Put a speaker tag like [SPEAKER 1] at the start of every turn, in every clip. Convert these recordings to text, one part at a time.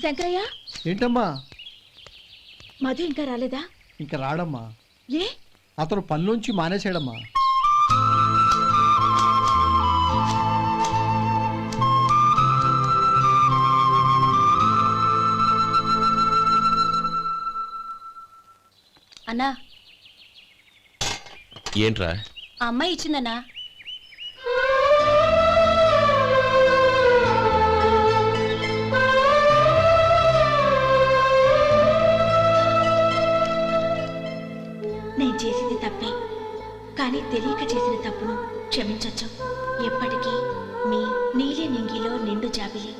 [SPEAKER 1] శంకరయ్య,
[SPEAKER 2] ఏంటమ్మా?
[SPEAKER 1] మధు ఇంకా రాలేదా?
[SPEAKER 2] ఇంకా రాడమ్మా.
[SPEAKER 1] ఏ?
[SPEAKER 2] అతను పనిలోంచి మానేశాడమ్మా.
[SPEAKER 1] అన్నా,
[SPEAKER 3] ఏంట్రా?
[SPEAKER 1] ఆ అమ్మాయి ఇచ్చిందన్నా. నేను చేసింది తప్పే, కానీ తెలియక చేసిన తప్పును క్షమించొచ్చు. ఎప్పటికీ మీ నీలి నింగిలో నిండు జాబిలి.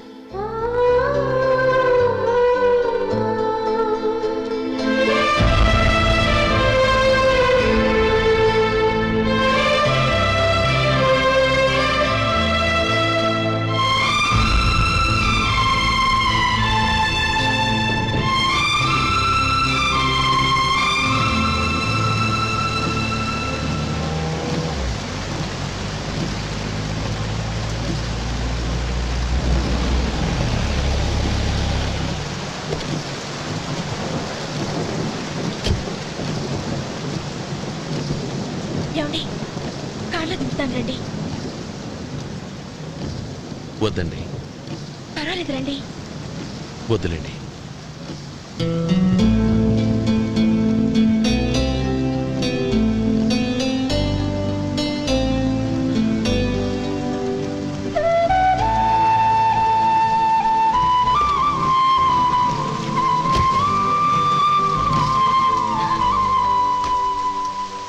[SPEAKER 1] ఏమండి, కాళ్ళ దింపుతాను రండి.
[SPEAKER 3] వద్దండి.
[SPEAKER 1] పర్వాలేదు రండి.
[SPEAKER 3] వద్దులేండి.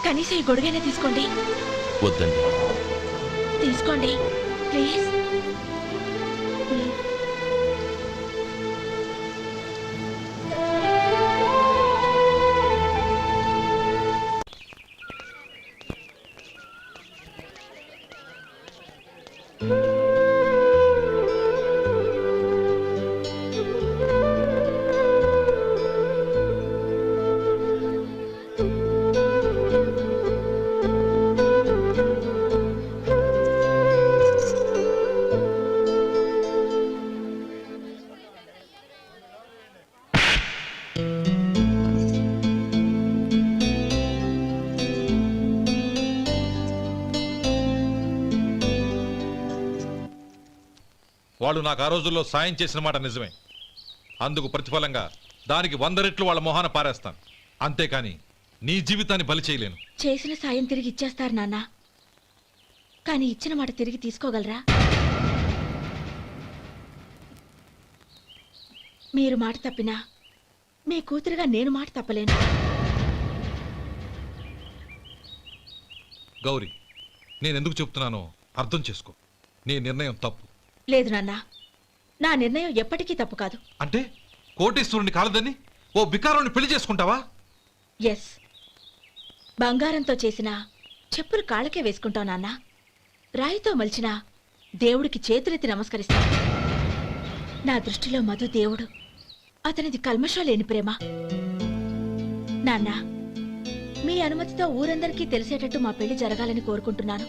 [SPEAKER 1] కనీసం ఈ గొడుగైనా తీసుకోండి.
[SPEAKER 3] వద్దండి.
[SPEAKER 1] తీసుకోండి ప్లీజ్.
[SPEAKER 4] వాళ్ళు నాకు ఆ రోజుల్లో సాయం చేసిన మాట నిజమే. అందుకు ప్రతిఫలంగా దానికి 100 రెట్లు వాళ్ళ మొహాన పారేస్తాను. అంతేకాని నీ జీవితాన్ని బలి చేయలేను.
[SPEAKER 1] చేసిన సాయం తిరిగి ఇచ్చేస్తారు నాన్న, కానీ ఇచ్చిన మాట తిరిగి తీసుకోగలరా? మీరు మాట తప్పినా మీ కూతురుగా నేను మాట తప్పలేను.
[SPEAKER 4] గౌరీ, నేనెందుకు చెప్తున్నానో అర్థం చేసుకో. నీ నిర్ణయం తప్పు.
[SPEAKER 1] లేదు నాన్న, నా నిర్ణయం ఎప్పటికీ తప్పు కాదు.
[SPEAKER 4] అంటే కోటీశ్వరుని కాలదని ఓ బికారుని పెళ్లి చేసుకుంటావా?
[SPEAKER 1] ఎస్, బంగారంతో చేసిన చెప్పులు కాళ్ళకే వేసుకుంటావు నాన్న. రాయితో మలిచిన దేవుడికి చేతులెత్తి నమస్కరిస్తా. నా దృష్టిలో మధు దేవుడు, అతనిది కల్మషం లేని ప్రేమ. నాన్న, మీ అనుమతితో ఊరందరికీ తెలిసేటట్టు మా పెళ్లి జరగాలని కోరుకుంటున్నాను.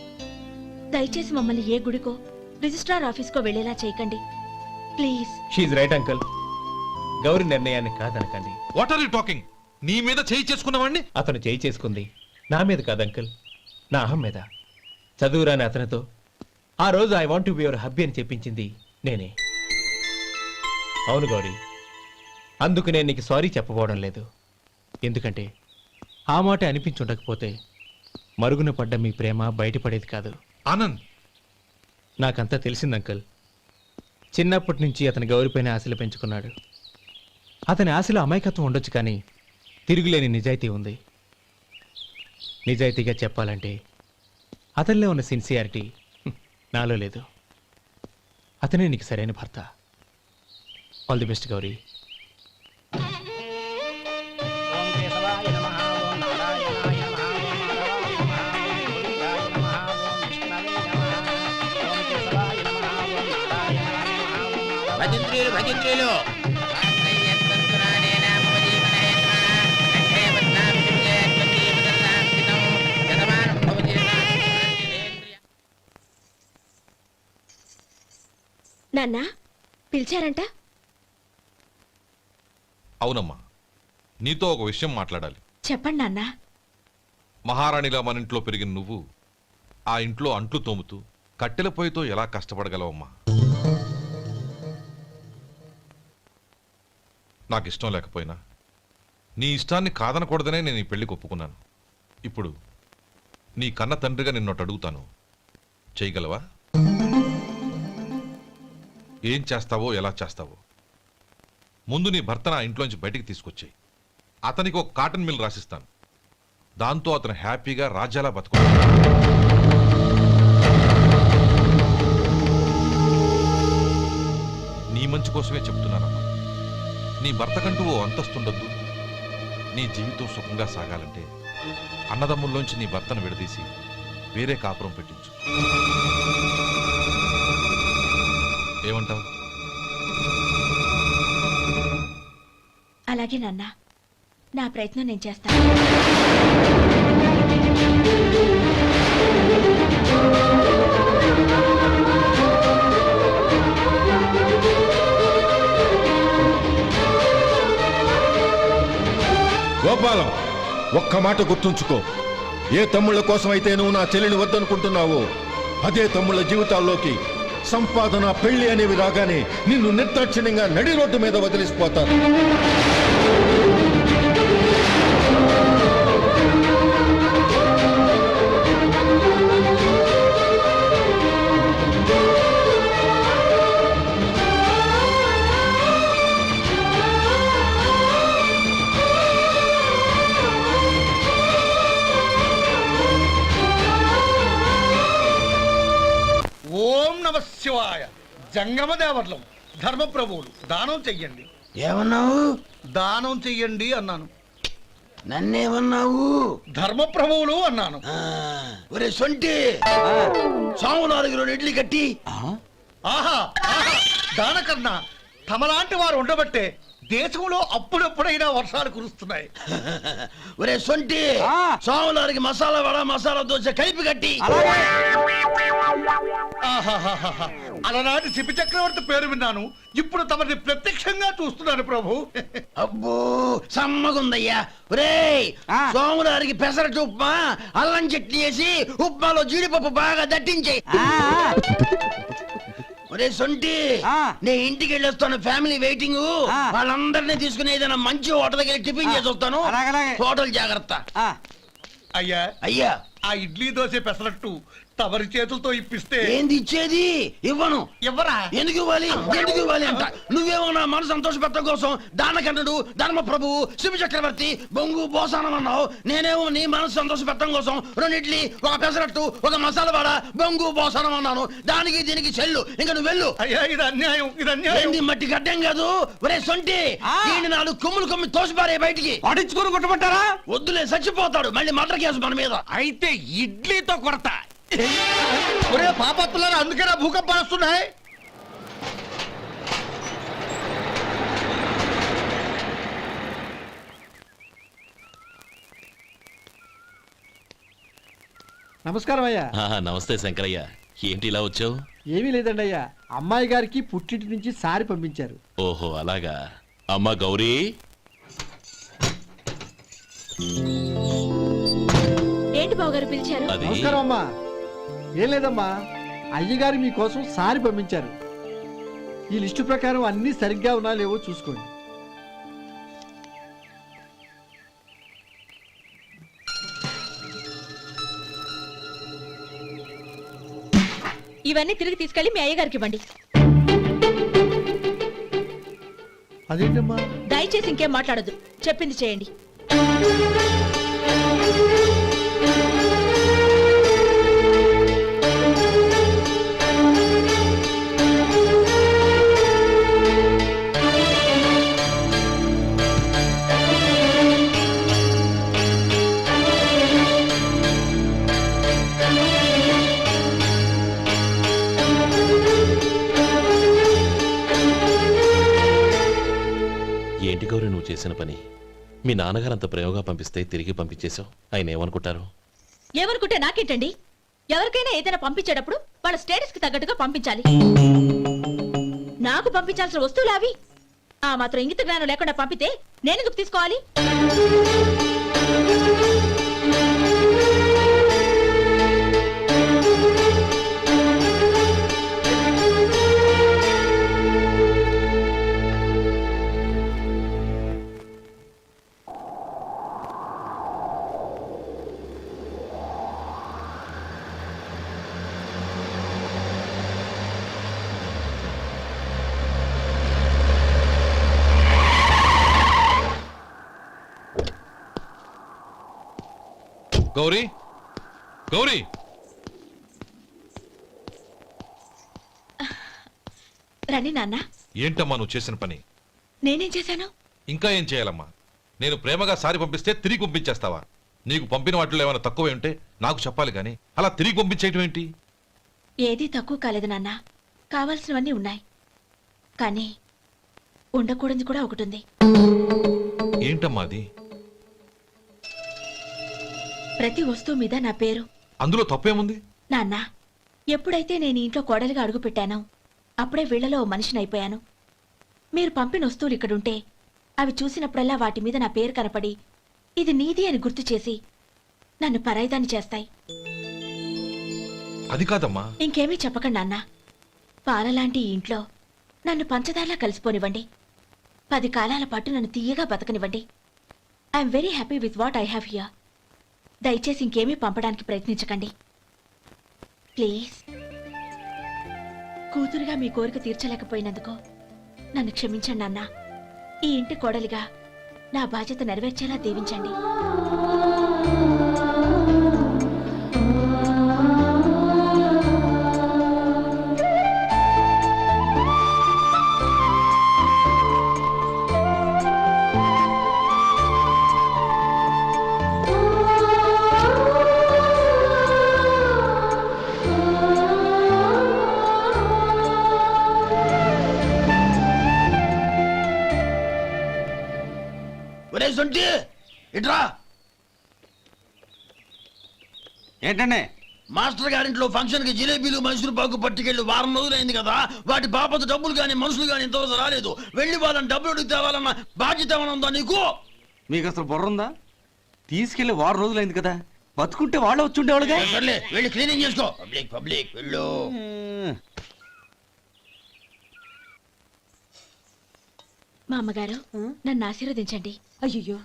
[SPEAKER 1] దయచేసి మమ్మల్ని ఏ గుడికో రిజిస్ట్రార్ ఆఫీస్కో వెళ్లేలా చేయకండి ప్లీజ్.
[SPEAKER 5] షీఈ్ రైట్ అంకుల్. గౌరి నిర్ణయాన్ని కాదనకండి.
[SPEAKER 4] What are you talking? నీ మీద చేయి చేసుకున్నవాడిని
[SPEAKER 5] అతను చేయి చేసుకుంది నా మీద కాదు అంకుల్, నా అహం మీద. చదువురాని అతనితో ఆ రోజు I want to be your hubby అని చెప్పించింది నేనే. అవును గౌరీ, అందుకు నేను నీకు సారీ చెప్పబోవడం లేదు. ఎందుకంటే ఆ మాట అనిపించుండకపోతే మరుగున పడ్డ మీ ప్రేమ బయటపడేది కాదు.
[SPEAKER 4] ఆనంద్,
[SPEAKER 5] నాకంతా తెలిసింది అంకుల్. చిన్నప్పటి నుంచి అతని గౌరిపైన ఆశలు పెంచుకున్నాడు. అతని ఆశలో అమాయకత్వం ఉండొచ్చు, కానీ తిరుగులేని నిజాయితీ ఉంది. నిజాయితీగా చెప్పాలంటే అతనిలో ఉన్న సిన్సియారిటీ నాలో లేదు. అతనే నీకు సరైన భర్త. All the best Gowri.
[SPEAKER 6] భజంత్రులు
[SPEAKER 1] నాన్న పిలిచారంట?
[SPEAKER 4] అవునమ్మా, నీతో ఒక విషయం మాట్లాడాలి.
[SPEAKER 1] చెప్పండి నాన్న.
[SPEAKER 4] మహారాణిలా మన ఇంట్లో పెరిగిన నువ్వు ఆ ఇంట్లో అంట్లు తోముతూ కట్టెల పొయ్యితో ఎలా కష్టపడగలవమ్మా? నాకు ఇష్టం లేకపోయినా నీ ఇష్టాన్ని కాదనకూడదనే నేను ఈ పెళ్లికి ఒప్పుకున్నాను. ఇప్పుడు నీ కన్న తండ్రిగా నిన్నొట్టు అడుగుతాను, చేయగలవా? ఏం చేస్తావో ఎలా చేస్తావో ముందు నీ భర్తను ఆ ఇంట్లోంచి బయటికి తీసుకొచ్చేయి. అతనికి ఒక కాటన్ మిల్ రాసిస్తాను. దాంతో అతను హ్యాపీగా రాజ్యాలా బతుకుతాడు. నీ మంచి కోసమే చెప్తున్నానమ్మా. నీ భర్తకంటూ ఓ అంతస్తుండొద్దు. నీ జీవితం సుఖంగా సాగాలంటే అన్నదమ్ముల్లోంచి నీ భర్తను విడదీసి వేరే కాపురం పెట్టించు. ఏమంటావు?
[SPEAKER 1] అలాగే నాన్న, నా ప్రయత్నం నేను చేస్తాను.
[SPEAKER 6] గోపాలం, ఒక్క మాట గుర్తుంచుకో. ఏ తమ్ముళ్ళ కోసం అయితే నువ్వు నా చెల్లిని వద్దనుకుంటున్నావో అదే తమ్ముళ్ళ జీవితాల్లోకి సంపాదన, పెళ్లి అనేవి రాగానే నిన్ను నిర్దాక్షిణ్యంగా నడి రోడ్డు మీద వదిలిసిపోతారు.
[SPEAKER 7] ఓం నమ శివాయ. జంగమ దేవర్లం, ధర్మప్రభువులు, దానం చెయ్యండి.
[SPEAKER 8] ఏమన్నావు?
[SPEAKER 7] దానం చెయ్యండి అన్నాను.
[SPEAKER 8] నన్నేమన్నావు?
[SPEAKER 7] ధర్మప్రభువులు అన్నాను.
[SPEAKER 8] ఒరే సొంటి, సామునాలుగు 2 ఇడ్లీ కట్టి.
[SPEAKER 7] ఆహా ఆహా, దానకన్నా తమలాంటి వారు ఉండబట్టే దేశంలో అప్పుడప్పుడైనా వర్షాలు కురుస్తున్నాయి.
[SPEAKER 8] ఒరే సొంటి, సామునాలుగు మసాలా వడ, మసాలా దోశ కలిపి కట్టి.
[SPEAKER 7] ఆహాహాహా, అలనాటి శిపి చక్రవర్తి పేరు విన్నాను, ఇప్పుడు తమని ప్రత్యక్షంగా చూస్తున్నాను ప్రభు.
[SPEAKER 8] అబ్బో సమ్మగుందయ్యా. ఒరే సోములారికి పెసరట్టు ఉప్మా, అల్లం చట్నీ వేసి ఉప్మాలో జీడిపప్పు బాగా దట్టించే. ఒరే సొంటి, నే ఇంటికి వెళ్ళొస్తాను, ఫ్యామిలీ వెయిటింగ్. వాళ్ళందరినీ తీసుకుని ఏదైనా మంచి హోటల్కి వెళ్ళి టిఫిన్ చేసి వస్తాను. హోటల్ జాగ్రత్త.
[SPEAKER 7] అయ్యా
[SPEAKER 8] అయ్యా,
[SPEAKER 7] ఆ ఇడ్లీ దోశ పెసరట్టు తమరి చేతులతో ఇప్పిస్తే.
[SPEAKER 8] ఏంది ఇచ్చేది? ఇవ్వను.
[SPEAKER 7] ఎవరా?
[SPEAKER 8] ఎందుకు ఇవ్వాలి? ఎందుకు ఇవ్వాలి అంట. నువ్వేమో నా మనసు సంతోషపెట్టడం కోసం దానకంటుడు, ధర్మ ప్రభువు, శివ చక్రవర్తి, బొంగు బోసానం అన్నావు. నేనేమో నీ మనసు సంతోషపెట్టడం కోసం 2 ఇడ్లీ, ఒక పెసరట్టు, ఒక మసాలా వడ, బొంగు బోసానం అన్నాను. దానికి దీనికి చెల్లు. ఇంకా నువ్వు వెళ్ళు.
[SPEAKER 7] అయ్యా ఇది అన్యాయం, ఇది అన్యాయం.
[SPEAKER 8] ఏంది మట్టి గడ్డం కాదు. ఒరే సొంటి, దీన్ని 4 కొమ్ములు తోసిపారే బయటికి.
[SPEAKER 7] పడించుకొని కొట్టమంటారా?
[SPEAKER 8] వద్దులే, చచ్చిపోతాడు. మళ్ళీ మర్డర్ కేసు మన మీద.
[SPEAKER 7] అయితే ఇడ్లీతో కొడతా. ఒరే పాపత్తులారా, అందుకేనా భూకంపాలు వస్తున్నాయి?
[SPEAKER 2] నమస్కారం అయ్యా.
[SPEAKER 3] నమస్తే శంకరయ్య, ఏంటి ఇలా వచ్చావు?
[SPEAKER 2] ఏమీ లేదండి అయ్యా, అమ్మాయి గారికి పుట్టింటి నుంచి సారి పంపించారు.
[SPEAKER 3] ఓహో అలాగా. అమ్మా గౌరీ,
[SPEAKER 1] ఏంటి బావగారు పిలిచారు?
[SPEAKER 3] అది
[SPEAKER 2] నమస్కారం అమ్మా. ఏం లేదమ్మా, అయ్యగారు మీకోసం సారి పంపించారు. ఈ లిస్టు ప్రకారం అన్ని సరిగ్గా ఉన్నా లేవో చూసుకోండి.
[SPEAKER 1] ఇవన్నీ తిరిగి తీసుకెళ్లి మీ అయ్యగారికి ఇవ్వండి.
[SPEAKER 2] అదేంటమ్మా?
[SPEAKER 1] దయచేసి ఇంకేం మాట్లాడదు, చెప్పింది చేయండి.
[SPEAKER 3] ఏంటి గౌరీ నువ్వు చేసిన పని? మీ నాన్నగారు అంత ప్రేమగా పంపిస్తే తిరిగి పంపించేశావు. ఆయన ఏమనుకుంటారు?
[SPEAKER 1] ఎవరుకుంటే నాకేంటండి? ఎవరికైనా ఏదైనా పంపించేటప్పుడు వాళ్ళ స్టేటస్ కి తగ్గట్టుగా పంపించాలి. నాకు పంపించాల్సిన వస్తువులు అవి. ఆ మాత్రం ఇంగిత జ్ఞానం లేకుండా పంపితే నేనెందుకు తీసుకోవాలి?
[SPEAKER 4] గౌరీ గౌరీ
[SPEAKER 1] రండి నాన్న.
[SPEAKER 4] ఏంటమ్మా నువ్వు చేసిన పని?
[SPEAKER 1] నేనేం చేశాను?
[SPEAKER 4] ఇంకా ఏం చేయాలమ్మా? నేను ప్రేమగా సారి పంపిస్తే తిరిగి పంపించేస్తావా? నీకు పంపిన వాటిలో ఏమైనా తక్కువ ఉంటే నాకు చెప్పాలి కానీ అలా తిరిగి పంపించేయటం ఏంటి?
[SPEAKER 1] ఏదీ తక్కువ కాలేదు నాన్న. కావాల్సినవన్నీ ఉన్నాయి, కానీ ఉండకూడదు కూడా ఒకటి ఉంది.
[SPEAKER 4] ఏంటమ్మా అది?
[SPEAKER 1] ప్రతి వస్తువు మీద నా పేరు.
[SPEAKER 4] అందులో తప్పేముంది?
[SPEAKER 1] నాన్న, ఎప్పుడైతే నేను ఈ ఇంట్లో కోడలిగా అడుగుపెట్టానో అప్పుడే వీళ్లలో ఓ మనిషిని అయిపోయాను. మీరు పంపిన వస్తువులు ఇక్కడుంటే అవి చూసినప్పుడల్లా వాటి మీద నా పేరు కనపడి ఇది నీది అని గుర్తు చేసి నన్ను పరాయిదాన్ని చేస్తాయి.
[SPEAKER 4] అది కాదమ్మా.
[SPEAKER 1] ఇంకేమీ చెప్పకండి నాన్న. పాలలాంటి ఈ ఇంట్లో నన్ను పంచదారలా కలిసిపోనివ్వండి. 10 కాలాల పాటు నన్ను తీయగా బతకనివ్వండి. I'm very happy with what I have here. దయచేసి ఇంకేమీ పంపడానికి ప్రయత్నించకండి ప్లీజ్. కూతురుగా మీ కోరిక తీర్చలేకపోయినందుకు నన్ను క్షమించండి నాన్న. ఈ ఇంటి కోడలిగా నా బాధ్యత నెరవేర్చేలా దీవించండి.
[SPEAKER 8] ఒరే సొంటి ఇట్రా.
[SPEAKER 7] ఏంటండి?
[SPEAKER 8] మాస్టర్ గారింట్లో ఫంక్షన్ కి జిలేబీలు మైసూరు పాకు పట్టుకెళ్ళి వారం రోజులైంది కదా. వాటి బాపత డబ్బులు కానీ మనుషులు కానీ ఇంతవరకు రాలేదు. వెళ్ళి వాళ్ళని డబ్బులు అడిగి తేవాలన్న బాధ్యత ఏమైనా ఉందా నీకు?
[SPEAKER 7] మీకు అసలు బుర్ర ఉందా? తీసుకెళ్లి వారం రోజులైంది కదా, బతుకుంటే వాళ్ళు వచ్చి ఉండేవాళ్ళుగా.
[SPEAKER 8] సర్లే వెళ్ళి క్లీనింగ్ చేసుకో. పబ్లిక్ పబ్లిక్ వెళ్ళు.
[SPEAKER 1] మా అమ్మగారు నన్ను ఆశీర్వదించండి.
[SPEAKER 9] అయ్యో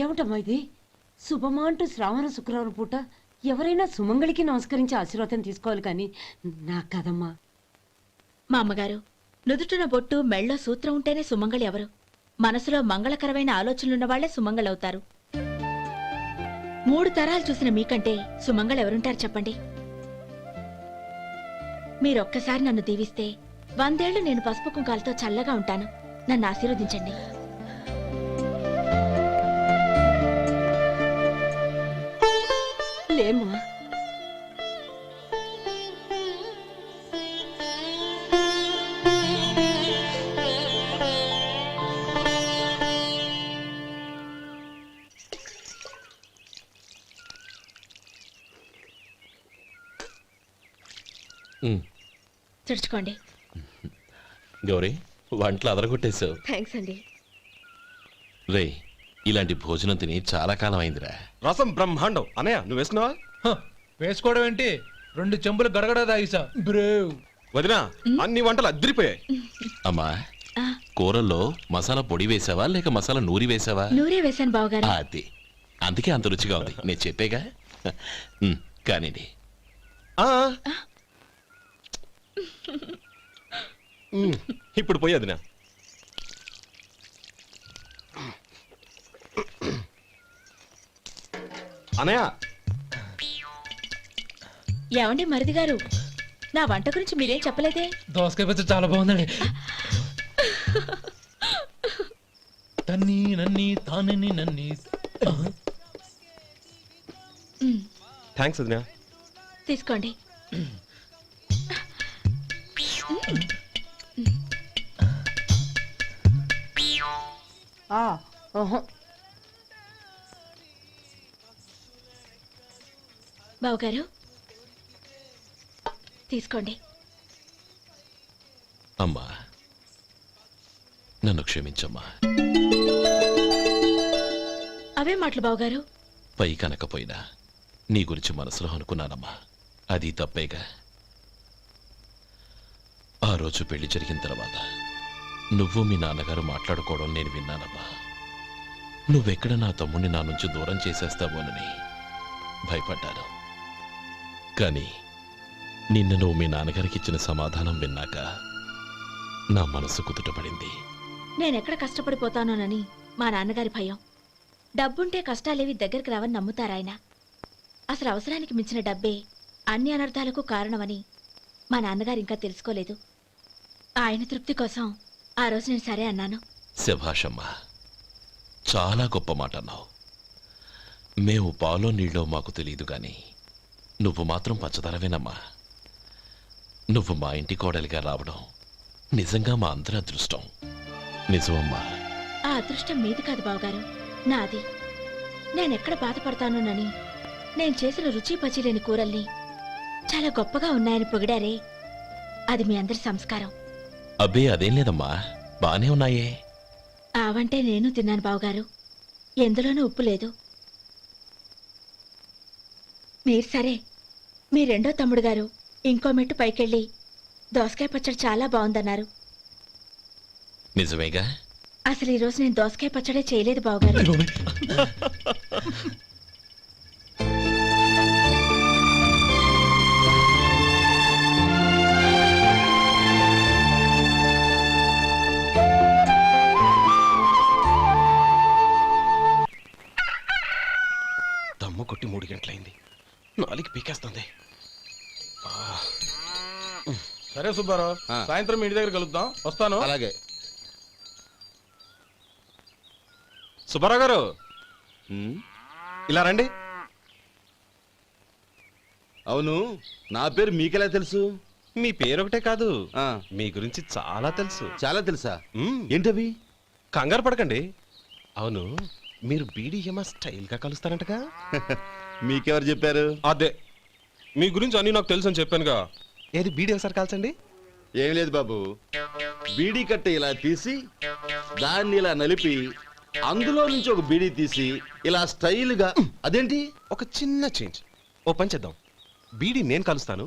[SPEAKER 9] ఏమిటమ్మా ఇది? శుభమా అంటూ శ్రావణ శుక్రవారం పూట ఎవరైనా సుమంగళికి నమస్కరించి ఆశీర్వాదం తీసుకోవాలి కానీ నాకు కదమ్మా.
[SPEAKER 1] మా అమ్మగారు, నుదుటిన బొట్టు మెళ్ళో సూత్రం ఉంటేనే సుమంగళి ఎవరు? మనసులో మంగళకరమైన ఆలోచనలున్న వాళ్లే సుమంగళవుతారు. 3 తరాలు చూసిన మీకంటే సుమంగళ ఎవరుంటారు చెప్పండి? మీరొక్కసారి నన్ను దీవిస్తే 100 ఏళ్లు నేను పసుపు కుంకాలతో చల్లగా ఉంటాను. నన్ను ఆశీర్వదించండి.
[SPEAKER 9] లేమ్మా.
[SPEAKER 1] తుడుచుకోండి.
[SPEAKER 3] గౌరీ, వంటలు అదరగొట్టేశావు.
[SPEAKER 1] థ్యాంక్స్ అండి.
[SPEAKER 3] రే, ఇలాంటి భోజనం తిని చాలా కాలం అయిందిరా.
[SPEAKER 6] రసం బ్రహ్మాండం. అనయ్య నువ్వు వేసుకున్నావా?
[SPEAKER 5] వేసుకోవడం ఏంటి? 2 చెంబులు గడగడ తాగిసా బ్రేవ్.
[SPEAKER 6] వదినా, అన్ని వంటలు అద్దరిపోయాయి.
[SPEAKER 3] అమ్మా,
[SPEAKER 1] ఆ,
[SPEAKER 3] కూరల్లో మసాలా పొడి వేసావా లేక మసాలా నూరి వేసావా?
[SPEAKER 1] నూరే వేశాను బావగారు.
[SPEAKER 3] అది అందుకే అంత రుచిగా ఉంది. నేను చెప్పేగా. కానివ్వండి.
[SPEAKER 6] ఇప్పుడు పోయి వదినా. అనయ్య,
[SPEAKER 1] ఏమండి మరిది గారు, నా వంట గురించి మీరేం చెప్పలేదే?
[SPEAKER 5] దోసకాయ పచ్చడి చాలా బాగుందండి. తన్ని నన్ని తానని నన్ని.
[SPEAKER 6] థ్యాంక్స్ వదినా.
[SPEAKER 1] తీసుకోండి. బావగారు తీసుకోండి.
[SPEAKER 3] అమ్మా, నన్ను క్షమించమ్మా.
[SPEAKER 1] అవే మాటలు బావగారు.
[SPEAKER 3] పై కనకపోయినా నీ గురించి మనసులో అనుకున్నానమ్మా. అది తప్పేగా. ఆ రోజు పెళ్లి జరిగిన తర్వాత నువ్వు మీ నాన్నగారు మాట్లాడుకోవడం నేను విన్నానమ్మా. నువ్వెక్కడ నా తమ్ముడిని నా నుంచి దూరం చేసేస్తావోనని భయపడ్డాను. కానీ నిన్న నువ్వు మీ నాన్నగారికి ఇచ్చిన సమాధానం విన్నాక నా మనసు కుదుటపడింది.
[SPEAKER 1] నేనెక్కడ కష్టపడిపోతానోనని మా నాన్నగారి భయం. డబ్బుంటే కష్టాలేవి దగ్గరికి రావని నమ్ముతారాయన. అసలు అవసరానికి మించిన డబ్బే అన్ని అనర్థాలకు కారణమని మా నాన్నగారు ఇంకా తెలుసుకోలేదు. ఆయన తృప్తి కోసం ఆ రోజు నేను సరే అన్నాను.
[SPEAKER 3] శభాషమ్మా, చాలా గొప్ప మాట అన్నావు. మేము పాలో నీళ్ళో మాకు తెలియదు గాని నువ్వు మాత్రం పచ్చదనవేనమ్మా. నువ్వు మా ఇంటి కోడలిగా రావడం నిజంగా మా అందరి అదృష్టం. నిజమమ్మా.
[SPEAKER 1] ఆ అదృష్టం మీది కాదు బావగారు, నాది. నేనెక్కడ బాధపడతానోనని నేను చేసిన రుచి పచిలేని కూరల్ని చాలా గొప్పగా ఉన్నాయని పొగిడారే, అది మీ అందరి సంస్కారం.
[SPEAKER 3] అబ్బే అదేం లేదమ్మా, బానే ఉన్నాయే.
[SPEAKER 1] ఆవంటే నేను తిన్నాను బావగారు, ఎందులోనూ ఉప్పు లేదు. మీరు సరే, మీ రెండో తమ్ముడు గారు ఇంకో మెట్టు పైకెళ్ళి దోసకాయ పచ్చడి చాలా బాగుందన్నారు.
[SPEAKER 3] నిజమేగా?
[SPEAKER 1] అసలు ఈరోజు నేను దోసకాయ పచ్చడే చేయలేదు బావగారు.
[SPEAKER 5] దమ్ము కొట్టి 3 గంటలైంది. 4కి పీకేస్తుంది.
[SPEAKER 10] సరే సుబ్బారావు, సాయంత్రం మీ ఇంటి దగ్గర కలుద్దాం. వస్తాను.
[SPEAKER 8] అలాగే.
[SPEAKER 5] సుబ్బారావు గారు ఇలా రండి.
[SPEAKER 8] అవును, నా పేరు మీకెలా తెలుసు?
[SPEAKER 5] మీ పేరు ఒకటే కాదు, మీ గురించి చాలా తెలుసు.
[SPEAKER 8] చాలా తెలుసా? ఏంటవి?
[SPEAKER 5] కంగారు పడకండి. అవును, మీరు బీడీఎం స్టైల్ గా కలుస్తారంటగా?
[SPEAKER 8] మీకెవరు చెప్పారు?
[SPEAKER 5] అదే, మీ గురించి అన్ని నాకు తెలుసు అని చెప్పానుగా. ఏది బీడీ ఒకసారి కాల్చండి.
[SPEAKER 8] ఏం లేదు బాబు, బీడీ కట్ట ఇలా తీసి దాన్ని ఇలా నలిపి అందులో నుంచి ఒక బీడీ తీసి ఇలా స్టైల్గా. అదేంటి?
[SPEAKER 5] ఒక చిన్న చేంజ్. ఓ పని చేద్దాం, బీడీ నేను కలుస్తాను,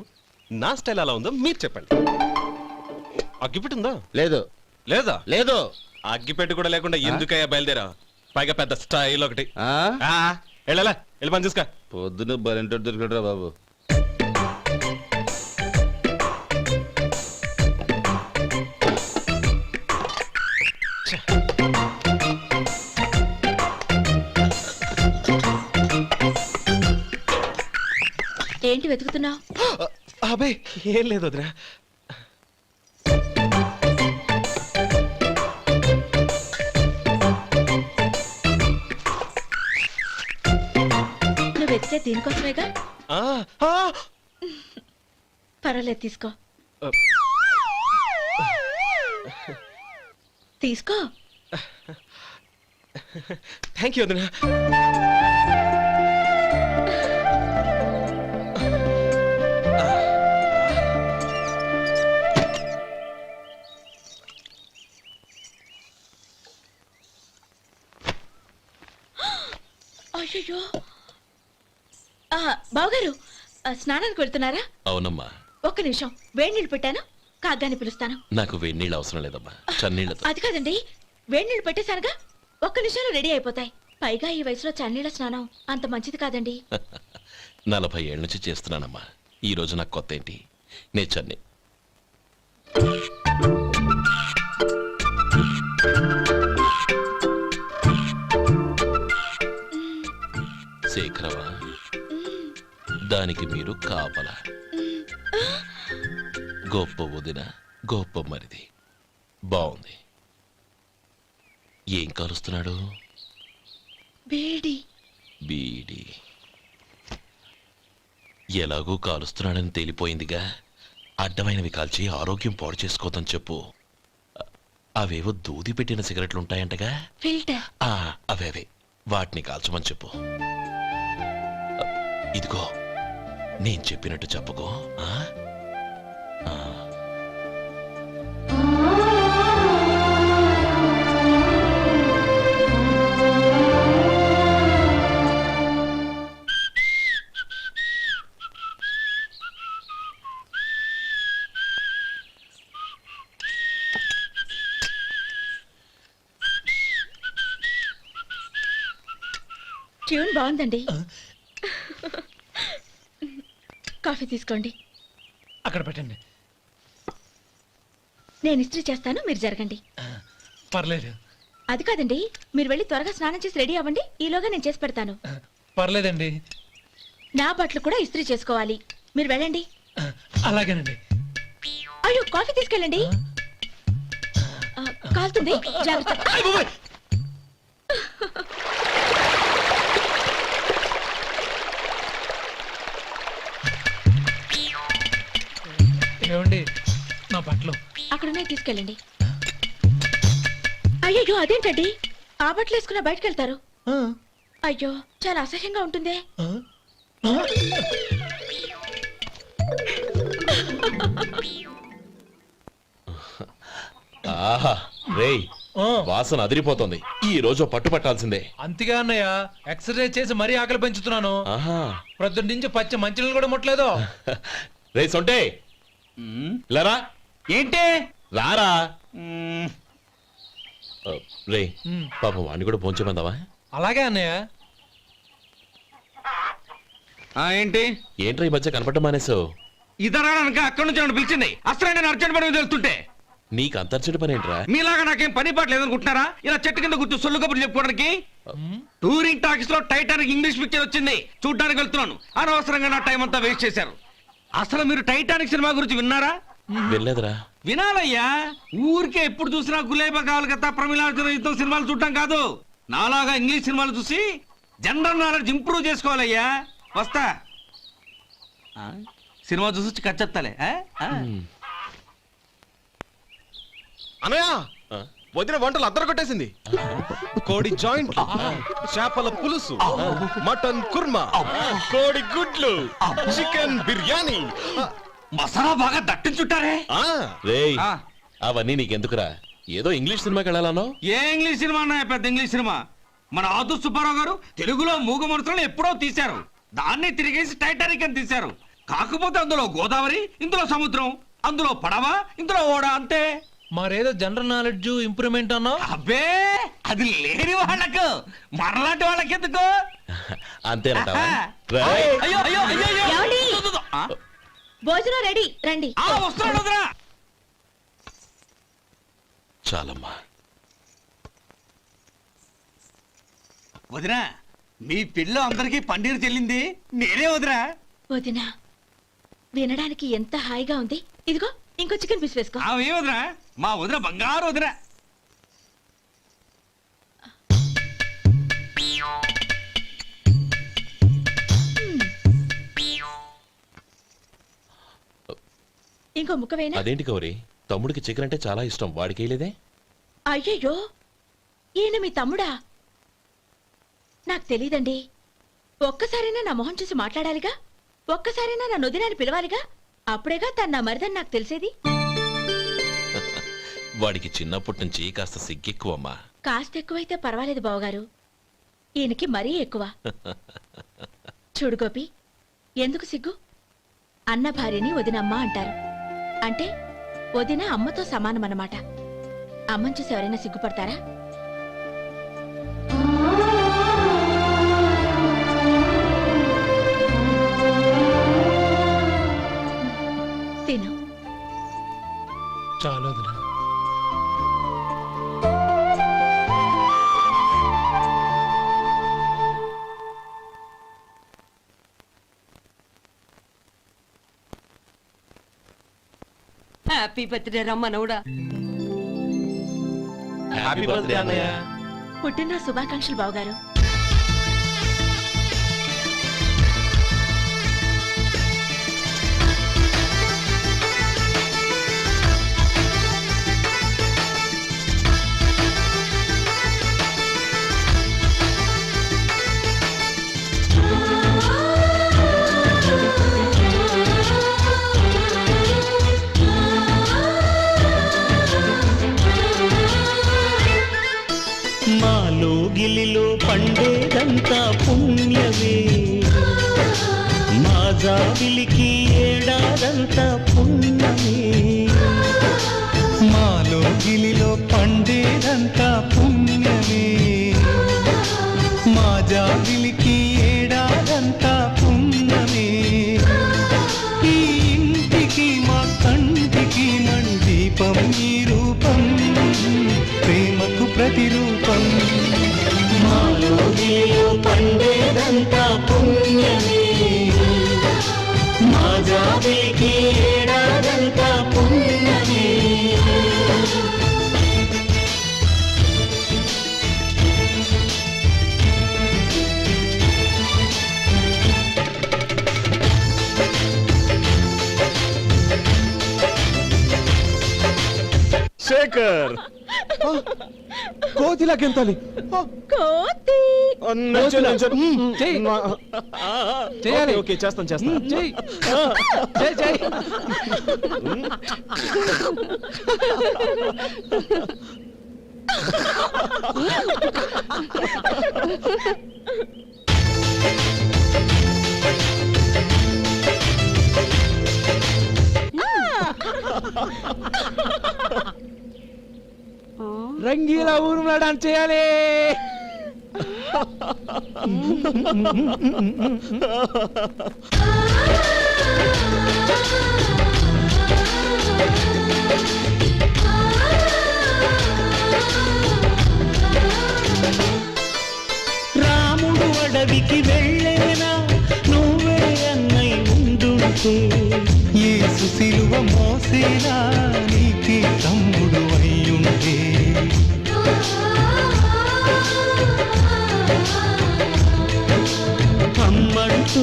[SPEAKER 5] నా స్టైల్ అలా ఉందో మీరు చెప్పండి. అగ్గిపెట్టి ఉందా?
[SPEAKER 8] లేదు.
[SPEAKER 5] లేదా?
[SPEAKER 8] లేదు.
[SPEAKER 5] అగ్గిపెట్టి కూడా లేకుండా ఎందుకయ్యా బయలుదేరా? పైగా పెద్ద స్టైల్ ఒకటి. వెళ్ళాలా, వెళ్ళి పని చూసుకో.
[SPEAKER 8] పొద్దున బలింటో దొరికడరా బాబు.
[SPEAKER 1] ఏంటి వెతుకుతున్నావు?
[SPEAKER 5] అబే ఏం లేదు వదినా.
[SPEAKER 1] నువ్వు వెతికే దీనికోసమేగా. పర్వాలేదు, తీసుకో. తీసుకో.
[SPEAKER 5] థ్యాంక్ యూ వదినా.
[SPEAKER 1] అయ్యో, బావగారు స్నానానికి వెళ్తున్నారా?
[SPEAKER 3] అవునమ్మా.
[SPEAKER 1] ఒక్క నిమిషం, వేడి నీళ్ళు పెట్టాను, కాగ్గాని పిలుస్తాను.
[SPEAKER 3] నాకు వేడి నీళ్ళు అవసరం లేదమ్మా, చన్నీళ్ళతో.
[SPEAKER 1] అది కాదండి, వేడి నీళ్ళు పెట్టేశానుగా, ఒక్క నిమిషంలో రెడీ అయిపోతాయి. పైగా ఈ వయసులో చన్నీళ్ళ స్నానం అంత మంచిది కాదండి.
[SPEAKER 3] 40 ఏళ్ళ నుంచి చేస్తున్నానమ్మా. ఈ రోజు నాకు కొత్త ఏంటి? నే చన్ని. శేఖరవా, దానికి మీరు కాపలా. గొప్ప వదిన, గొప్ప మరిది. బాగుంది. ఏం కాలుస్తున్నాడు?
[SPEAKER 1] బీడి.
[SPEAKER 3] బీడి ఎలాగూ కాలుస్తున్నాడని తేలిపోయిందిగా. అడ్డమైనవి కాల్చి ఆరోగ్యం పాడు చేసుకోదని చెప్పు. అవేవో దూది పెట్టిన సిగరెట్లు ఉంటాయంటగా,
[SPEAKER 1] ఫిల్టర్.
[SPEAKER 3] అవే వాటిని కాల్చమని చెప్పు. ఇదిగో, నేను చెప్పినట్టు చెప్పుకో.
[SPEAKER 1] ట్యూన్ బాగుందండి. కాఫీ తీసుకోండి.
[SPEAKER 5] అక్కడ పెట్టండి.
[SPEAKER 1] నేను ఇస్త్రీ చేస్తాను, మీరు జరగండి.
[SPEAKER 5] పర్లేదు.
[SPEAKER 1] అది కాదండి, మీరు వెళ్ళి త్వరగా స్నానం చేసి రెడీ అవ్వండి. ఈలోగా నేను చేసి పెడతాను.
[SPEAKER 5] పర్లేదండి.
[SPEAKER 1] నా బట్టలు కూడా ఇస్త్రీ చేసుకోవాలి. మీరు వెళ్ళండి.
[SPEAKER 5] అలాగేనండి.
[SPEAKER 1] అయ్యో, కాఫీ తీసుకెళ్ళండి. కాలుతుంది, జాగ్రత్త.
[SPEAKER 5] ఏమండి, నా బట్టలు
[SPEAKER 1] అక్కడున్నాయి, తీసుకెళ్ళండి. అయ్యో, అదేంటండి, ఆ బట్టలు వేసుకున్న బయటకు వెళ్తారు? అయ్యో, చాలా అసహ్యంగా ఉంటుందే.
[SPEAKER 3] ఆహా రేయ్, వాసన అదిరిపోతుంది. ఈ రోజు పట్టు పట్టాల్సిందే.
[SPEAKER 5] అంతగా అన్నయ్య, ఎక్సర్సైజ్ చేసి మరీ ఆకలి పెంచుతున్నాను.
[SPEAKER 3] ఆహా
[SPEAKER 5] ప్రొద్దున నుంచి పచ్చి మంచినీళ్ళు కూడా ముట్టలేదు.
[SPEAKER 3] రే సొంటే, లరా
[SPEAKER 8] ఏంటి?
[SPEAKER 3] రారా. రే పాపం వాడిని కూడా పోంచమందావా?
[SPEAKER 5] అలాగే అన్నయ్య.
[SPEAKER 8] ఏంటి?
[SPEAKER 3] ఏంట్రా ఈ మధ్య కనపడటం మానేసావు?
[SPEAKER 8] ఇతరా అక్కడి నుంచి నన్ను పిలిచింది. అసలు నేను అర్జెంట్ పని మీద వెళ్తుంటే
[SPEAKER 3] నీకు అంతర్చడి పని ఏంట్రా?
[SPEAKER 8] మీలాగా నాకేం పని పాట లేదనుకుంటున్నారా? ఇలా చెట్టు కింద కూర్చో సొల్లు కబుర్లు చెప్పుకోవడానికి. టూరింగ్ టాకీస్ లో టైటానిక్ ఇంగ్లీష్ పిక్చర్ వచ్చింది, చూడ్డానికి వెళ్తున్నాను. అనవసరంగా నా టైం అంతా వేస్ట్ చేశారు. అసలు మీరు టైటానిక్ సినిమా గురించి విన్నారా?
[SPEAKER 3] వెళ్ళలేదురా.
[SPEAKER 8] వినాలయ్యా. ఊరికే ఎప్పుడు చూసినా గులేబా కావాలి కదా, ప్రమిళార్జున సినిమాలు చూడటం కాదు. నాలాగా ఇంగ్లీష్ సినిమాలు చూసి జనరల్ నాలెడ్జ్ ఇంప్రూవ్ చేసుకోవాలయ్యా. వస్తా. సినిమా చూసి కచ్చెత్తాలే.
[SPEAKER 10] అనయ్య, వదిన వంటలు అద్దరు కొట్టేసింది. కోడి జాయింట్, చేపల పులుసు, మటన్ కుర్మా, కోడి గుడ్లు, చికెన్ బిర్యానీ,
[SPEAKER 8] మసాలా బాగా దట్టించుంటారే.
[SPEAKER 3] రేయ్ అవన్నీ నీకెందుకురా? ఏదో ఇంగ్లీష్ సినిమాకి వెళ్ళాలనో?
[SPEAKER 8] ఏ ఇంగ్లీష్ సినిమా అన్నా? పెద్ద ఇంగ్లీష్ సినిమా. మన ఆదు సుబ్బారావు గారు తెలుగులో మూగ మనుషులను ఎప్పుడో తీశారు. దాన్ని తిరిగేసి టైటానిక్ అని తీశారు. కాకపోతే అందులో గోదావరి, ఇందులో సముద్రం, అందులో పడవ, ఇందులో ఓడ, అంతే.
[SPEAKER 5] మరేదో జనరల్ నాలెడ్జ్ ఇంప్రూవ్మెంట్ అన్నావు.
[SPEAKER 8] అబ్బే, అది లేని వాళ్ళకు, మనలాంటి వాళ్ళకి ఎందుకు?
[SPEAKER 3] అంతేనంటావా?
[SPEAKER 8] అయ్యో అయ్యో అయ్యో అయ్యో.
[SPEAKER 1] ఏమండి?
[SPEAKER 8] ఆ?
[SPEAKER 1] భోజనం రెడీ, రండి.
[SPEAKER 8] వస్తున్నాడు వదరా.
[SPEAKER 3] చాలమ్మా.
[SPEAKER 8] వదినా, మీ పిల్ల అందరికీ పన్నీరు చెల్లింది నేనే వదినా.
[SPEAKER 1] వదినా, వినడానికి ఎంత హాయిగా ఉంది. ఇదిగో ఇంకో చికెన్ పీస్ వేసుకో.
[SPEAKER 8] ఏ వదినా, మా వదిన బంగారు వదినా.
[SPEAKER 1] ఇంకో ముక్క వేయనా?
[SPEAKER 3] అదేంటి గౌరీ, తమ్ముడికి చికెన్ అంటే చాలా ఇష్టం, వాడికి వేయలేదే?
[SPEAKER 1] అయ్యయ్యో, ఈయన మీ తమ్ముడా? నాకు తెలీదండి. ఒక్కసారైనా నా మొహం చూసి మాట్లాడాలిగా, ఒక్కసారైనా నా నొదినాన్ని పిలవాలిగా, అప్పుడేగా తన నా మరిదని నాకు తెలిసేది.
[SPEAKER 3] వాడికి చిన్నప్పటి నుంచి కాస్త సిగ్గెక్కువమ్మా.
[SPEAKER 1] కాస్త ఎక్కువైతే పర్వాలేదు బావగారు, ఈయనకి మరీ ఎక్కువ. చూడు గోపి, ఎందుకు సిగ్గు? అన్న భార్యని వదినమ్మ అంటారు. అంటే వదిన అమ్మతో సమానమన్నమాట. అమ్మని చూసి ఎవరైనా సిగ్గుపడతారా? తిను.
[SPEAKER 5] చాలు వదినా.
[SPEAKER 9] హ్యాపీ బర్త్డే రమ్మనవుడా.
[SPEAKER 3] హ్యాపీ బర్త్డే అన్నయ్య.
[SPEAKER 1] పుట్టినరోజు శుభాకాంక్షలు బావగారు.
[SPEAKER 11] మాలో గిలిలో పండేదంతా పుణ్యమే, మా జాబిలికి ఏడాదంతా పుణ్యమే. మాలో గిలిలో పండేదంతా పుణ్యమే, మా జాబిలికి
[SPEAKER 10] శేఖర్
[SPEAKER 5] కోతిలా గెంతాలి
[SPEAKER 1] కోతి
[SPEAKER 5] చేయాలి.
[SPEAKER 10] ఓకే చేస్తాను
[SPEAKER 5] చెయ్. చెయ్, చెయ్. రంగీలా ఊరు డాన్స్ చేయాలి.
[SPEAKER 11] రాముడు అడవికి వెళ్ళేనా నువ్వే అన్నై ముందుంటే యేసు సిలువ మోసేనా నీకే తమ్ముడు అయ్యుంటే అమ్మంటూ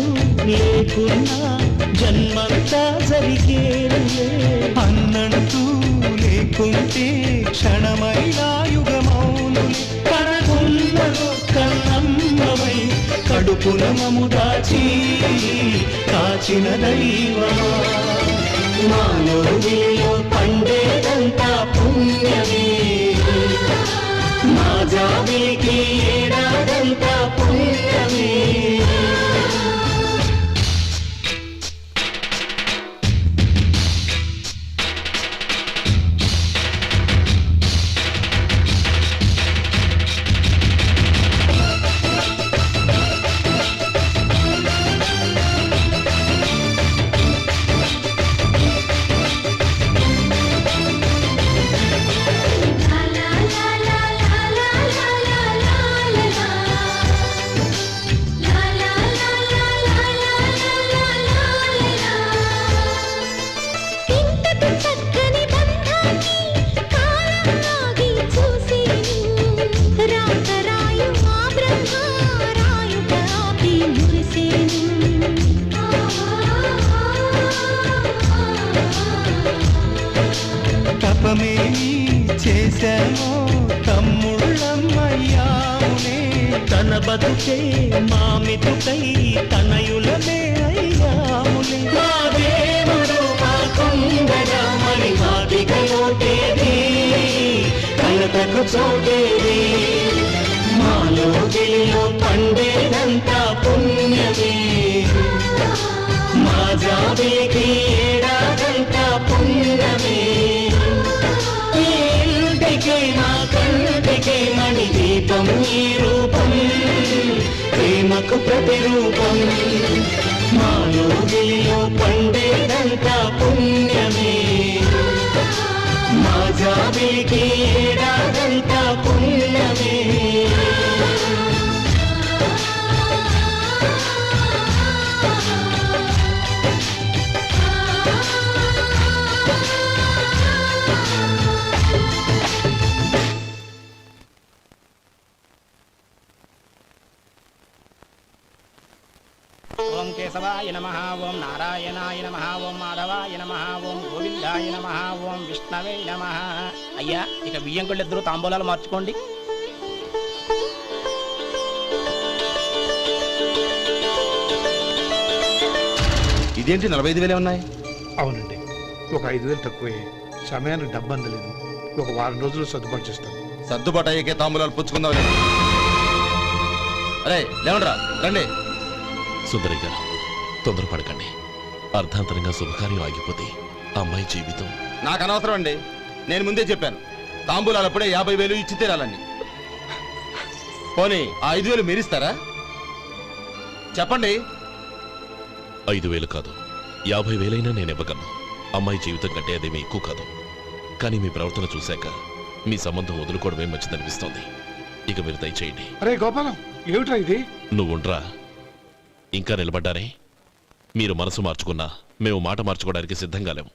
[SPEAKER 11] లేకున్నా జన్మంతా జరిగేరులే అన్నంటూ లేకుంటే క్షణమైనా యుగమౌనులే కడగున్నలో కన్నమ్మవై కడుపున మము దాచి కాచిన దైవమా మాలో నీలో పండేదంతా పుణ్యమే మా జాబిలికి ఏడాదంతా పుణ్యమే తపమేమి చేశామో తమ్ముళ్ళమ్మయ్యాములే తన బతుకే మామితుకై తనయులమే అయ్యాములే మా దేవుడు మాకుండగా మరి మాదిగలోటేది కలతకు చోటేది మాలో గిలిలో పండేదంతా పుణ్యమే మా జాబిలికి ఏడాదంతా పుణ్యమే ఈ ఇంటికే మా కంటికే మణి దీపం ఈ రూపం ప్రేమకు ప్రతిరూపం మాలో గిలిలో పండేదంతా పుణ్యమే మా జాబిలికి ఏడాదంతా పుణ్యమే
[SPEAKER 8] ఓం కేశవాయ నమః ఓం నారాయణాయ నమః ఓం మాధవాయ నమః ఓం గోవిందాయ నమః ఓం విష్ణవే నమః. అయ్యా ఇక బియ్యం కొళ్ళిద్దరూ తాంబూలాలు మార్చుకోండి.
[SPEAKER 10] ఇదేంటి 45,000 ఉన్నాయి?
[SPEAKER 7] అవునండి, ఒక 5,000 తక్కువే. సమయానికి డబ్బు అందలేదు. ఒక వారం రోజులు సర్దుబాటు చేస్తాను.
[SPEAKER 10] సర్దుబాటు అయ్యే తాంబూలాలు పుచ్చుకుందాం. అరే లేవండ్రా రండి.
[SPEAKER 3] సుందరి గారు తొందరపడకండి. అర్ధాంతరంగా శుభకార్యం ఆగిపోతే అమ్మాయి జీవితం.
[SPEAKER 10] నాకు అనవసరం అండి, నేను ముందే చెప్పాను. తాంబూలాలు అప్పుడే 50,000 ఇచ్చి తీరాలండి. పోనీ ఆ 5,000 మీరిస్తారా? చెప్పండి.
[SPEAKER 3] 5,000 కాదు, 50,000 నేను ఇవ్వగలను. అమ్మాయి జీవితం కంటే అదేమీ ఎక్కువ కాదు. కానీ మీ ప్రవర్తన చూశాక మీ సంబంధం వదులుకోవడమే మంచిదనిపిస్తోంది. ఇక మీరు దయచేయండి.
[SPEAKER 7] అరే గోపాలం, ఏమిట్రా ఇది?
[SPEAKER 3] నువ్వుండ్రా. ఇంకా నిలబడ్డారే? మీరు మనసు మార్చుకున్నా మేము మాట మార్చుకోవడానికి సిద్ధంగా లేము.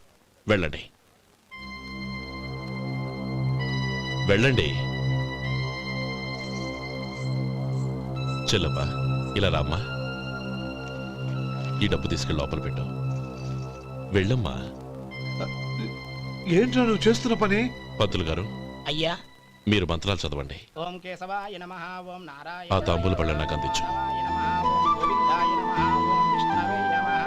[SPEAKER 3] వెళ్ళండి, వెళ్ళండి. చెల్లమ్మా ఇలా రామ్మా. ఈ డబ్బు తీసుకెళ్ళి లోపల పెట్టు. వెళ్ళమ్మా.
[SPEAKER 7] ఏంట్రా నువ్వు చేస్తున్న పని?
[SPEAKER 3] పంతులు గారు
[SPEAKER 8] అయ్యా
[SPEAKER 3] మీరు మంత్రాలు చదవండి.
[SPEAKER 8] ఓం కేశవాయ నమః ఓం నారాయణ
[SPEAKER 3] ఆ తాంబూల పళ్ళ నాకు అందించు.
[SPEAKER 8] ఓం గోవిందాయ నమః ఓం విష్ణవే నమః.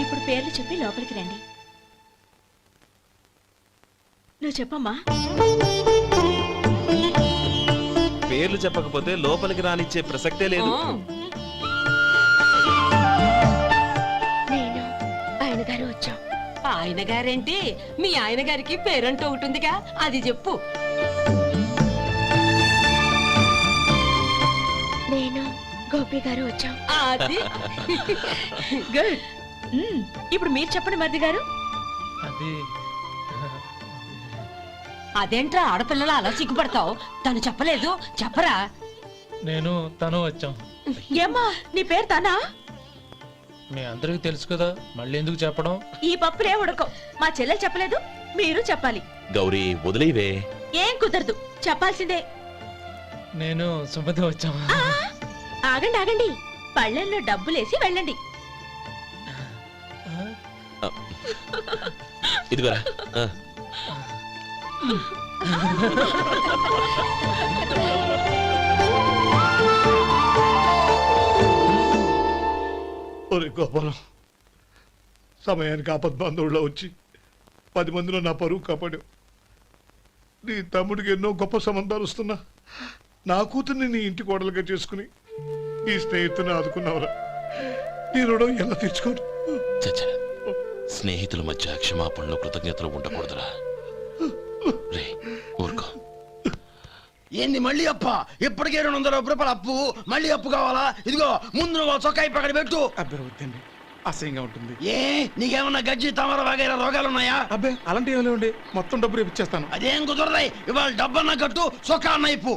[SPEAKER 1] ఇప్పుడు పేర్లు చెప్పి లోపలికి రండి. నువ్వు చెప్పమ్మా.
[SPEAKER 10] పేర్లు చెప్పకపోతే లోపలికి రానిచ్చే ప్రసక్తే లేదు.
[SPEAKER 1] నేను ఆయన గారు వచ్చాం.
[SPEAKER 9] ఆయన గారేంటి, మీ ఆయన గారికి పేరంటూ ఒకటి ఉందిగా, అది చెప్పు.
[SPEAKER 1] నేను గోపి గారు వచ్చాం.
[SPEAKER 9] అది
[SPEAKER 1] గుడ్. ఇప్పుడు మీరు చెప్పండి మరిది గారు.
[SPEAKER 9] అదేంట్రా ఆడపిల్లలు అలా సిగ్గుపడతావు? తను చెప్పలేదు, చెప్పరా.
[SPEAKER 5] నేను తను వచ్చాం.
[SPEAKER 1] ఏమ్మా నీ పేరు తానా?
[SPEAKER 5] మీ అందరికి తెలుసు కదా, మళ్ళీ ఎందుకు చెప్పడం?
[SPEAKER 1] ఈ పప్పులే ఉడకం. మా చెల్లెలు చెప్పలేదు, మీరు చెప్పాలి.
[SPEAKER 3] గౌరీ వదిలేవే.
[SPEAKER 1] ఏం కుదరదు, చెప్పాల్సిందే.
[SPEAKER 5] నేను సుమతి వచ్చాం.
[SPEAKER 1] ఆ, ఆగండి ఆగండి, పళ్ళెల్లో డబ్బులేసి వెళ్ళండి.
[SPEAKER 3] ఇదిగోరా. ఆ.
[SPEAKER 7] ఒరే గోపాలం, సమయానికి ఆపద్బాంధవుల్లో వచ్చి 10 మందిలో నా పరువు కాపాడావు. నీ తమ్ముడికి ఎన్నో గొప్ప సంబంధాలు వస్తున్నా నా కూతుర్ని నీ ఇంటి కోడలుగా చేసుకుని నీ స్నేహితుని ఆదుకున్నావురా. నీ రుణం ఎలా తీర్చుకోరు?
[SPEAKER 3] చచ్చా, స్నేహితుల మధ్య క్షమాపణలు కృతజ్ఞతలు ఉండకూడదురా. రే ఊరుకో.
[SPEAKER 8] ఏంది మళ్ళీ అప్ప? ఇప్పటికే 200 రూపాయల అప్పు, మళ్ళీ అప్పు కావాలా? ఇదిగో ముందు నువ్వు చొక్కా పక్కన పెట్టు.
[SPEAKER 7] అబ్బే వద్దండి, అసహ్యంగా ఉంటుంది.
[SPEAKER 8] ఏ నీకేమన్నా గజ్జి తమర వగైరా రోగాలున్నాయా?
[SPEAKER 7] అబ్బే అలాంటి ఏమీ లేవండి, మొత్తం డబ్బు రేపు ఇచ్చేస్తాను.
[SPEAKER 8] అదేం కుదరదాయి. ఇవాళ డబ్బన్నా కట్టు, చొక్కా అన్న ఇప్పు.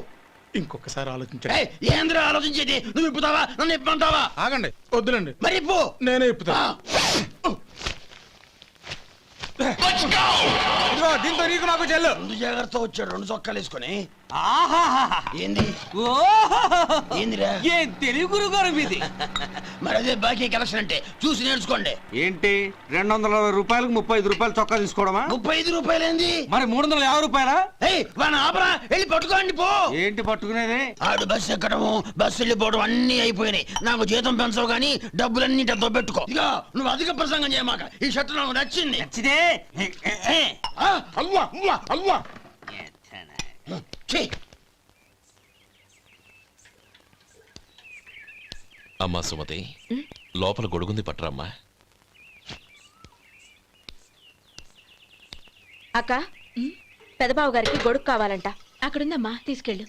[SPEAKER 7] ఇంకొకసారి ఆలోచించండి.
[SPEAKER 8] ఏయ్, ఏందిరా ఆలోచించేది? నువ్వు ఇప్పుతావా, నన్ను ఇప్పమంటావా?
[SPEAKER 7] ఆగండి, వద్దులండి,
[SPEAKER 8] మరి ఇప్పు.
[SPEAKER 7] నేనే ఇప్పుతా. దీంతో నీకు నాకు చెల్లు.
[SPEAKER 8] ముందు జాగ్రత్త వచ్చాడు 2 చొక్కాలు వేసుకొని. ఏంది ఏందిరా?
[SPEAKER 11] ఏం తెలుగు గురుగారు మీది?
[SPEAKER 8] మరి అదే బాకీ కలెక్షన్ అంటే చూసి నేర్చుకోండి.
[SPEAKER 11] ఏంటి 220 రూపాయలకు 35 రూపాయలు చొక్కా తీసుకోవడమా?
[SPEAKER 8] 35 రూపాయలు ఏంది?
[SPEAKER 11] మరి 350 రూపాయలా?
[SPEAKER 8] ఏయ్ వాడిని ఆపరా, వెళ్ళి పట్టుకోండి పో.
[SPEAKER 11] ఏంటి పట్టుకునేది?
[SPEAKER 8] ఆడు బస్సు ఎక్కడము, బస్సు వెళ్ళిపోవడం అన్ని అయిపోయినాయి. నాకు జీతం పెంచవు గానీ డబ్బులన్నీ డబ్బు పెట్టుకో. ఇక నువ్వు అధిక ప్రసంగం చేయమాక. ఈ షర్ట్ నాకు నచ్చింది.
[SPEAKER 11] నచ్చితే
[SPEAKER 8] అవ్వా అవ్వా అవ్వా. ఛీ.
[SPEAKER 3] అమ్మా సుమతి, లోపల గొడుగుంది పట్టరమ్మా.
[SPEAKER 1] అక్క, పెదబాబు గారికి గొడుగు కావాలంట. అక్కడుందమ్మా, తీసుకెళ్ళు.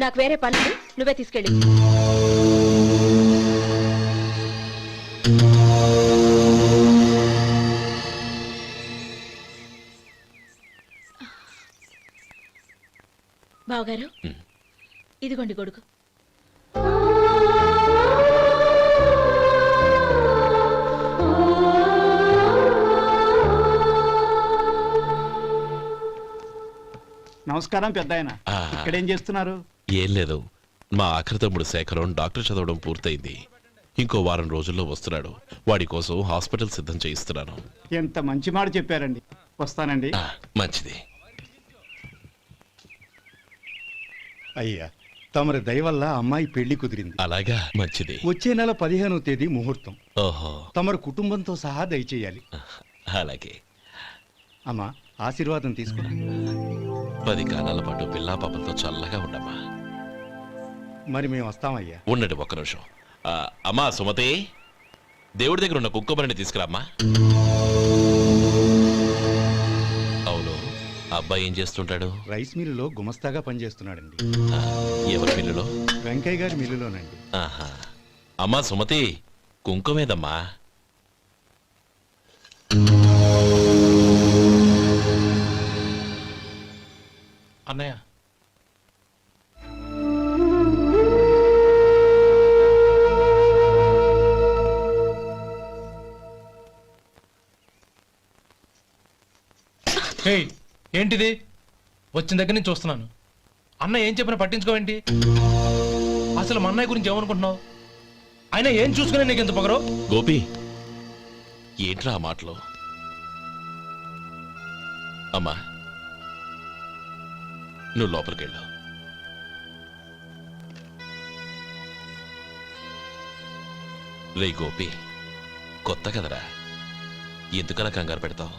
[SPEAKER 1] నాకు వేరే పనులు, నువ్వే తీసుకెళ్ళి. బావగారు, ఇదిగోండి గొడుగు.
[SPEAKER 2] నమస్కారం పెద్ద ఆయన.
[SPEAKER 3] ఆ.
[SPEAKER 2] ఇక్కడేం చేస్తున్నారు?
[SPEAKER 3] ఏం లేదు, మా ఆఖరి తమ్ముడు శేఖరం డాక్టర్ చదవడం పూర్తయింది. ఇంకో వారం రోజుల్లో వస్తున్నాడు. వాడి కోసం హాస్పిటల్ సిద్ధం చేయిస్తున్నాను.
[SPEAKER 2] ఎంత మంచి మాట చెప్పారండి. వస్తానండి.
[SPEAKER 3] ఆ, మంచిది.
[SPEAKER 6] అయ్యా, తమరి దయ వల్ల అమ్మాయి పెళ్లి కుదిరింది.
[SPEAKER 3] అలాగా, మంచిది.
[SPEAKER 6] వచ్చే నెల 15వ తేదీ ముహూర్తం.
[SPEAKER 3] ఓహో,
[SPEAKER 6] తమరు కుటుంబంతో సహా దయచేయాలి.
[SPEAKER 3] అలాగే.
[SPEAKER 6] అమ్మా, ఆశీర్వాదం తీసుకురా.
[SPEAKER 3] 10 కాలాల పాటు పిల్లా పాపలతో చల్లగా ఉండమ్మా.
[SPEAKER 6] మరి మేము వస్తామయ్యా.
[SPEAKER 3] ఉండండి ఒక్క నిమిషం. అమ్మా సుమతి, దేవుడి దగ్గర ఉన్న కుక్కమరిని తీసుకురామ్మా. అవును, అబ్బాయి ఏం చేస్తుంటాడు?
[SPEAKER 6] రైస్ మిల్లులో గుమస్తాగా పనిచేస్తున్నాడండి.
[SPEAKER 3] ఎవరి మిల్లులో?
[SPEAKER 6] వెంకయ్య గారి మిల్లులోనండి.
[SPEAKER 3] ఆహా. అమ్మా సుమతి, కుంకుమేదమ్మా?
[SPEAKER 5] అన్నయ్య, ఏయ్ ఏంటిది? వచ్చిన దగ్గర నుంచి చూస్తున్నాను. అన్న ఏం చెప్పినా పట్టించుకోవేంటి? అసలు మా అన్నయ్య గురించి ఏమనుకుంటున్నావు? ఆయన ఏం చూసుకునే నీకు ఎంత పొగరు?
[SPEAKER 3] గోపి, ఏంట్రా ఆ మాటలు? అమ్మా, నువ్వు లోపలికెళ్ళు. రే గోపి, కొత్త కదరా, ఎందుకలా కంగారు పెడతావు?